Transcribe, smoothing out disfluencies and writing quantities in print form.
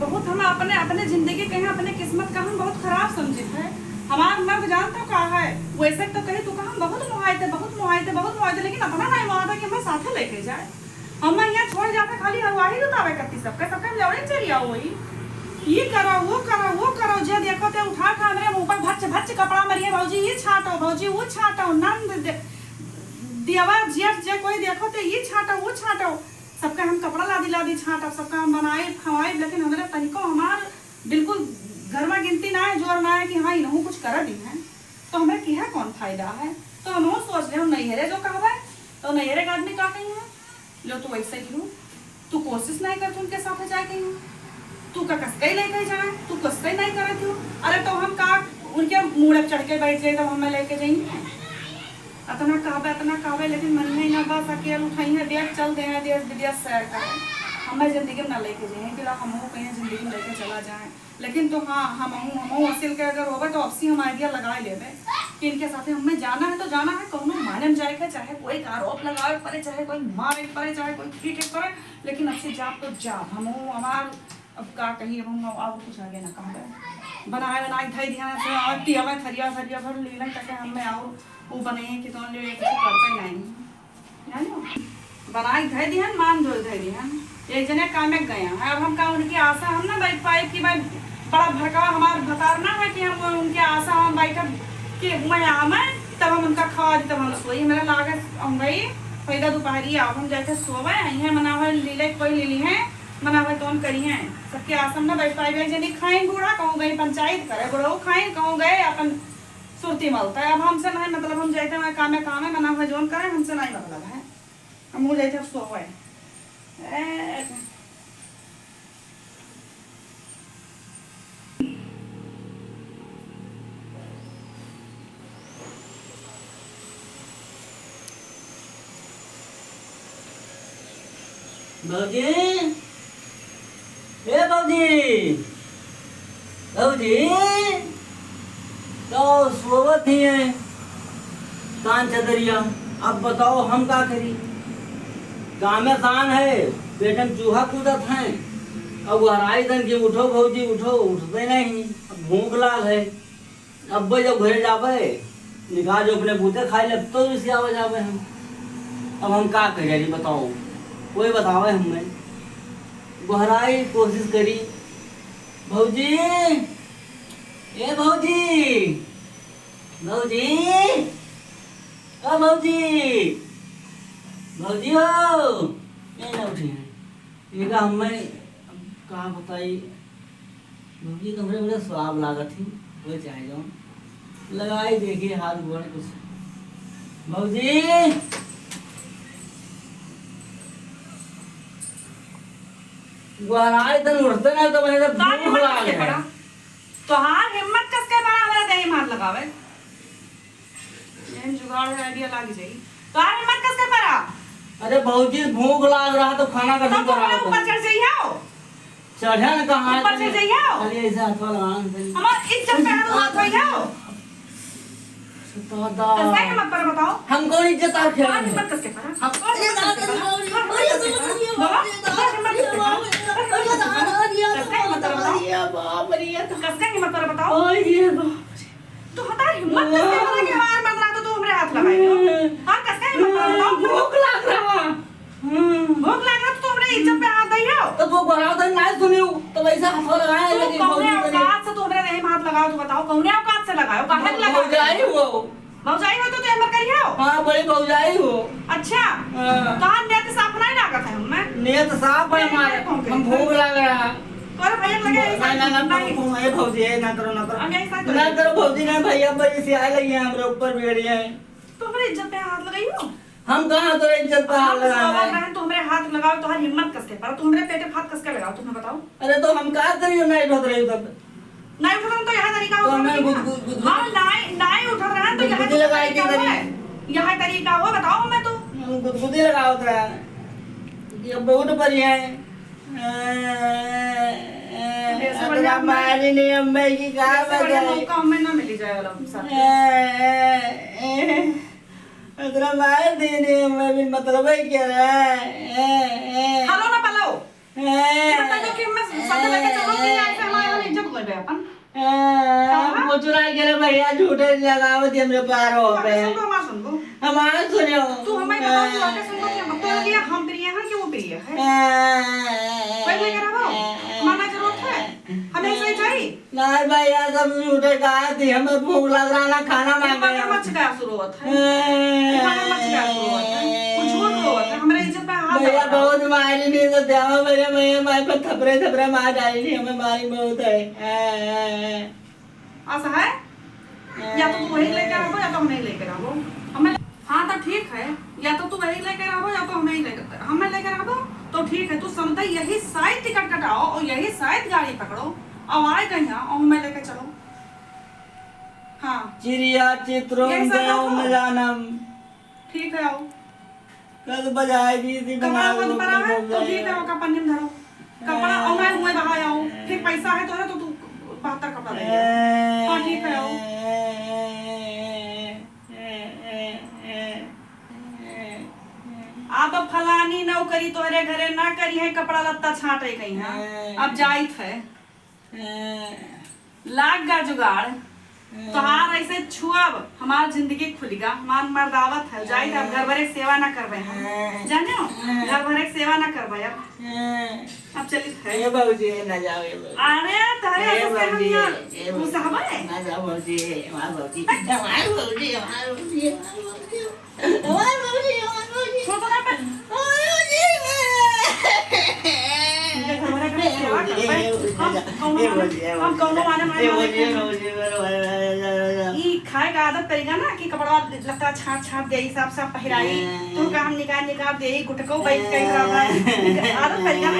बहुत हम अपने अपने जिंदगी कहीं अपने किस्मत का हम बहुत खराब समझे है। हमारा मर्द जानता का है वैसे तो कहे तू हम बहुत मुहायते लेकिन अपना नहीं मुहाता कि हमें साथे लेके जाए। हम यहाँ छोड़ जाते खाली हरवाही उतावे करती सबके लौड़े चली आओ वही ये करो वो करो जे देखो ते उठा मेरे मुंह पर भच कपड़ा मरिए भौजी ये छाटो भौजी वो छाटो नंद दियावा जेठ जे कोई देखो ते ये छाटो वो छाटो सबका हम कपड़ा लादी छाटो सबका हम बनाए खवाए लेकिन हमारे तनिको हमार बिल्कुल घर में गिनती ना है जोर ना है कि हाँ इन्हों कुछ कर दी है तो हमें क्या कौन फायदा है। तो हम सोच ले नैहरे जो कहवा तो नैहरे का आदमी का कहीं है लो तू वैसे ही तू कोशिश नहीं करती उनके साथ जाए कहीं तू का कसकई लेके जाए तू कसकई नहीं करती हूँ। अरे तो हम का उनके मुँह चढ़ के बैठ जाए तब हमें लेके जाएंगे अतना कहबे लेकिन मन में ना बस अकेले उठाई है देख चल दे हैं देश विदेश सैर का है हमें जिंदगी में ना लेके जाए कि हम कहीं जिंदगी में लेके चला जाए। लेकिन तो हाँ हम असिल के अगर होगा तो अफसी हम आइडिया लगा लेवे कि इनके साथ हमें जाना है तो जाना है कौनो माने में जाएगा चाहे कोई आरोप लगावे पड़े चाहे कोई मारे पड़े चाहे कोई पीटे पड़े लेकिन अब से जाप तो जाप हम हमार अब का कहीं हम अब कुछ आगे ना कहा बनाए धई ध्यान से आती हमें थरिया भर लीला करके हमें और वो बने कि तो कुछ करते नहीं बनाई धई ध्यान मान धो धई ध्यान एक जने काम में गया है। अब हम का उनकी आशा हम ना बैठ पाए कि भाई बड़ा भड़कावा हमारा बताना है कि हम उनके आशा हम बैठा कि मैं आवे तब हम उनका खवा दी तब हम सोई मेरा लागे हम गई पैदा दोपहरी आप हम जाके सोवे है मना हुआ लीले कोई लीली है मना हुआ तो करी है सबके आसम ना बैठ पाए जनी खाई बूढ़ा कहूँ गई पंचायत करे बूढ़ा खाई कहूँ गए अपन सुरती मलता है। अब हमसे नहीं मतलब हम जाते हैं काम है मना हुआ जोन करे हमसे नहीं मतलब है हम वो जाते सोवे भौजी ए भौजी तो सोवत ही है कान चदरिया। अब बताओ हम क्या करी काम शान है पेट में चूहा कूदत है अब हराई दन की उठो भौजी उठो उठते नहीं अब भूख लाग है अब जब घरे जावे निकाह जो अपने बूते खाए ले तो इसी आवे जावे हम अब हम क्या करें बताओ कोई बतावे हमें गहराई कोशिश करी भौजी ए भौजी हो ये ना उठी ये का हमें कहा बताई भौजी तो बड़े बड़े स्वाब लागत थी वो चाहे जाओ लगाई देखिए हाथ गोड़ कुछ भौजी गहराई तन उठते ना तो मैंने भूख लाग है तो हाँ हिम्मत कसके बड़ा हमारा दही मार लगावे ये जुगाड़ है आइडिया लाग जाई तो हाँ हिम्मत कसके बड़ा। अरे भौजी भूख लाग रहा तो खाना का तो ऊपर चढ़ जाइए चढ़े न कहाँ है ऊपर चढ़ जाइए चलिए ऐसे हाथ वाला हमार इज्जत पे हाथ होइए कसके हिम्मत पर बताओ हम कौन इज्जत आ खेल हाँ हिम्मत कसके बड़ा हम कौन इज्जत तो हटा हिम्मत कैसे हो कि हमारे मर्द रात तो हमरे हाथ लगाई हां कसके हिम्मत बताओ भूख लग रहा तो हमरे इज्जत पे हाथ दई हो तो वो गराव तो नहीं सुनियो तो वैसा हाथ लगाया लेकिन कौने औकात से तो हमरे रहे हाथ लगाओ तो बताओ कौने औकात से लगाओ काहे लगाओ भौजाई हो तो हमर करियो हां बड़ी भौजाई हो अच्छा कहां नियत साफ नहीं लागत है हमें नियत साफ है हमारे हम भूख लग रहा और भैया लगे ना भौजी है ना करो भौजी ना भैया भाई से आए लगी हमारे ऊपर बेड़ी है तो हमारे इज्जत पे हाथ लगाई हो हम कहां तो इज्जत पे हाथ लगाए हैं तो हमारे हाथ लगाओ तो हर हिम्मत कसके पर तुम मेरे पेटे हाथ कसके लगाओ तुम्हें बताओ। अरे तो हम का करियो नहीं उठ रही तब नहीं उठ रहा तो यह तरीका हो हां नहीं उठ रहा तो यह लगाई के करिए यह तरीका हो बताओ मैं तो हम गुदगुदी लगाओ तो ये बहुत पर है हमारी नहीं अम्मा की कहा मौका हमें ना मिली जाएगा अतरा मार देने मैं भी मतलब है क्या रहा है हेलो ना पलो ये बता दो कि मैं साथे लेके चलो कि ऐसे हमारे हम इज्जत लेबे अपन वो चुराई के भैया झूठे लगावत हमरे पैरों पे सुन लो हमारा सुनो तू हमें बता तू आके सुन लो कि तो ये हम प्रिय हैं कि वो प्रिय है कोई लेकर आओ माना जरूरत है हमें सही चाहिए नहीं भैया सब झूठे कहा थी हमें भूख लग रहा ना खाना मांगे मगरमच्छ का शुरुआत है मगरमच्छ का शुरुआत है कुछ झूठ होता है हमारे इज्जत पे हाथ भैया बहुत मारी नहीं तो देवा भैया भैया मारे पर थपरे मार डाली नहीं हमें मारी बहुत है ऐसा है या तो तू वही लेकर आओ या तो हम नहीं लेकर आओ हमें हाँ तो ठीक है या तो तू वही लेकर आओ या तो हम नहीं लेकर हमें लेकर आओ तो ठीक है तू समझ यही शायद टिकट कटाओ और यही शायद गाड़ी पकड़ो और आए कहीं और हमें लेकर चलो हाँ चिड़िया चित्रों मिलानम ठीक है आओ कल बजाएगी थी कपड़ा मत पड़ा है तो ठीक है का पन्नी में धरो कपड़ा और मैं मुंह बहा आओ फिर पैसा है तो तू 72 कपड़ा ले हाँ ठीक है आओ अब फलानी नौकरी तोहरे घरे ना करी है कपड़ा लत्ता छाटे कहीं है अब जाइत है लाग गा जुगाड़ तोहार ऐसे छुआब हमार जिंदगी खुलेगा हमार मर्दावत है जाइत अब घर भरे सेवा ना करबे हम जाने हो घर भरे सेवा ना करबे अब चलित है ये बाबूजी ना जाओ ये बाबूजी अरे तारे ऐसे हम यार तू साहब है ना जाओ बाबूजी हमार बाबूजी हमार बाबूजी हमार बाबूजी हमार बाबूजी हमार बाबूजी तो ना पे हम कौनो माने ई खाए का आदत पड़ेगा ना कि कपड़ा लत्ता छाट दे हिसाब से पहराई तो काम निकाल दे गुटको बैठ के आदत पड़ेगा ना